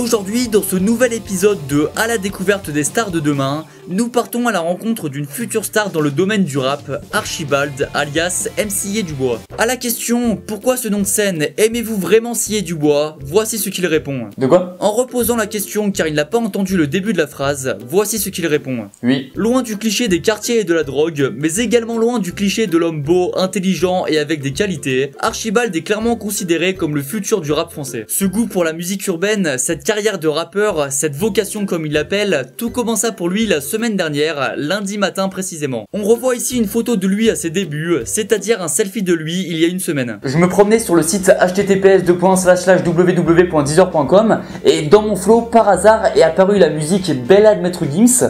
Aujourd'hui, dans ce nouvel épisode de À la découverte des stars de demain, nous partons à la rencontre d'une future star dans le domaine du rap, Archibald, alias MC Dubois. À la question « Pourquoi ce nom de scène? Aimez-vous vraiment Scié Dubois ?» Voici ce qu'il répond. De quoi? En reposant la question car il n'a pas entendu le début de la phrase, voici ce qu'il répond. Oui. Loin du cliché des quartiers et de la drogue, mais également loin du cliché de l'homme beau, intelligent et avec des qualités, Archibald est clairement considéré comme le futur du rap français. Ce goût pour la musique urbaine, cette carrière de rappeur, cette vocation comme il l'appelle, tout commença pour lui la semaine dernière, lundi matin précisément. On revoit ici une photo de lui à ses débuts, c'est-à-dire un selfie de lui il y a une semaine. Je me promenais sur le site https://www.deezer.com et dans mon flow, par hasard, est apparue la musique Bella de Maître Gims.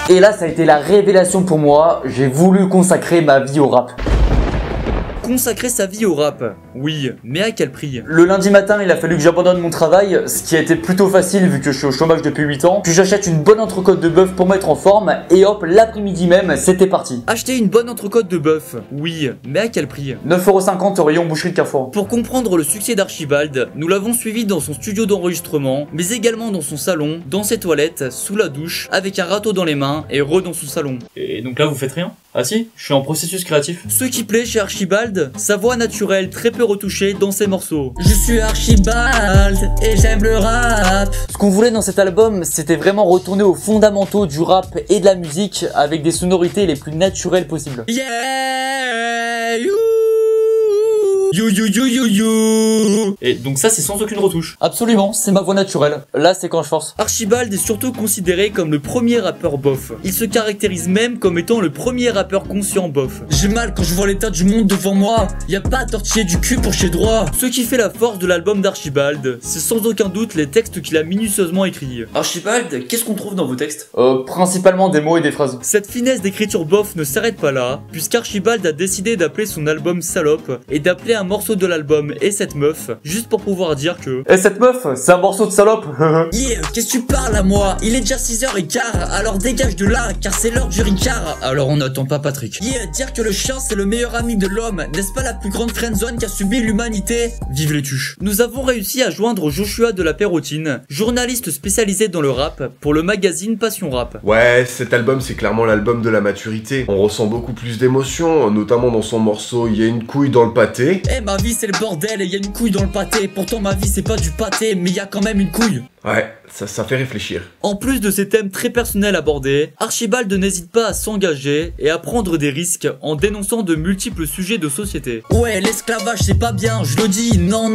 Et là, ça a été la révélation pour moi, j'ai voulu consacrer ma vie au rap. Consacrer sa vie au rap, oui, mais à quel prix? Le lundi matin, il a fallu que j'abandonne mon travail, ce qui a été plutôt facile vu que je suis au chômage depuis 8 ans. Puis j'achète une bonne entrecôte de bœuf pour mettre en forme et hop, l'après-midi même, c'était parti. Acheter une bonne entrecôte de bœuf, oui, mais à quel prix? 9,50€ au rayon boucherie de Carrefour. Pour comprendre le succès d'Archibald, nous l'avons suivi dans son studio d'enregistrement, mais également dans son salon, dans ses toilettes, sous la douche, avec un râteau dans les mains et dans son salon. Et donc là vous faites rien? Ah si, je suis en processus créatif. Ce qui plaît chez Archibald, sa voix naturelle très peu retouchée dans ses morceaux. Je suis Archibald et j'aime le rap. Ce qu'on voulait dans cet album, c'était vraiment retourner aux fondamentaux du rap et de la musique avec des sonorités les plus naturelles possibles. Yeah, you. You. Et donc ça c'est sans aucune retouche. Absolument, c'est ma voix naturelle. Là, c'est quand je force. Archibald est surtout considéré comme le premier rappeur bof. Il se caractérise même comme étant le premier rappeur conscient bof. J'ai mal quand je vois l'état du monde devant moi. Y a pas à tortiller du cul pour chez droit. Ce qui fait la force de l'album d'Archibald, c'est sans aucun doute les textes qu'il a minutieusement écrits. Archibald, qu'est-ce qu'on trouve dans vos textes? Principalement des mots et des phrases. Cette finesse d'écriture bof ne s'arrête pas là, puisqu'Archibald a décidé d'appeler son album Salope et d'appeler un morceau de l'album Et cette meuf, juste pour pouvoir dire que Et cette meuf, c'est un morceau de salope. Yeah, qu'est-ce que tu parles à moi? Il est déjà 6h15, alors dégage de là, car c'est l'heure du Ricard. Alors on n'attend pas Patrick. Yeah, dire que le chien c'est le meilleur ami de l'homme, n'est-ce pas la plus grande friendzone qu'a subi l'humanité? Vive les tuches. Nous avons réussi à joindre Joshua de la Pérotine, journaliste spécialisé dans le rap, pour le magazine Passion Rap. Ouais, cet album c'est clairement l'album de la maturité. On ressent beaucoup plus d'émotions, notamment dans son morceau Il y a une couille dans le pâté. Eh, ma vie c'est le bordel et y a une couille dans le pâté. Pourtant ma vie c'est pas du pâté, mais y a quand même une couille. Ouais, ça fait réfléchir. En plus de ces thèmes très personnels abordés, Archibald n'hésite pas à s'engager et à prendre des risques en dénonçant de multiples sujets de société. Ouais, l'esclavage c'est pas bien, je le dis, non.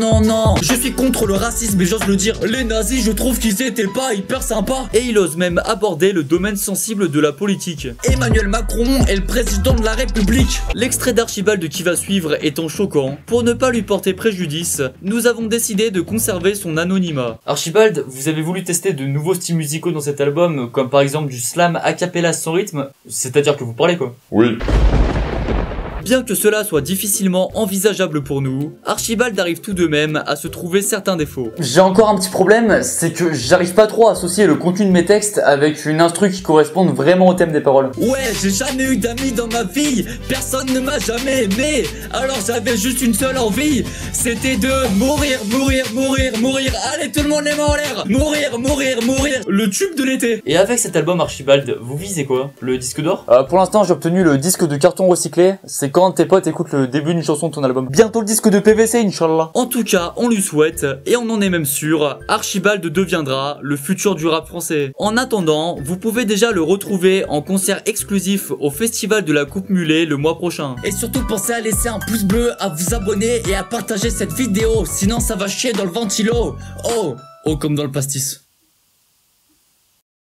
Je suis contre le racisme et j'ose le dire. Les nazis, je trouve qu'ils étaient pas hyper sympas. Et il ose même aborder le domaine sensible de la politique. Emmanuel Macron est le président de la République. L'extrait d'Archibald qui va suivre étant choquant, pour ne pas lui porter préjudice, nous avons décidé de conserver son anonymat. Archibald, vous avez voulu tester de nouveaux styles musicaux dans cet album, comme par exemple du slam a cappella sans rythme, c'est-à-dire que vous parlez quoi? Oui. Bien que cela soit difficilement envisageable pour nous, Archibald arrive tout de même à se trouver certains défauts. J'ai encore un petit problème, c'est que j'arrive pas trop à associer le contenu de mes textes avec une instru qui corresponde vraiment au thème des paroles. Ouais, j'ai jamais eu d'amis dans ma vie, personne ne m'a jamais aimé, alors j'avais juste une seule envie, c'était de mourir. Allez, tout le monde les mains en l'air. Mourir. Le tube de l'été. Et avec cet album Archibald, vous visez quoi? Le disque d'or? Pour l'instant, j'ai obtenu le disque de carton recyclé. C'est quand tes potes écoutent le début d'une chanson de ton album. Bientôt le disque de PVC, Inch'Allah. En tout cas, on lui souhaite, et on en est même sûr, Archibald deviendra le futur du rap français. En attendant, vous pouvez déjà le retrouver en concert exclusif au Festival de la Coupe Mulet le mois prochain. Et surtout, pensez à laisser un pouce bleu, à vous abonner et à partager cette vidéo, sinon ça va chier dans le ventilo. Oh, comme dans le pastis.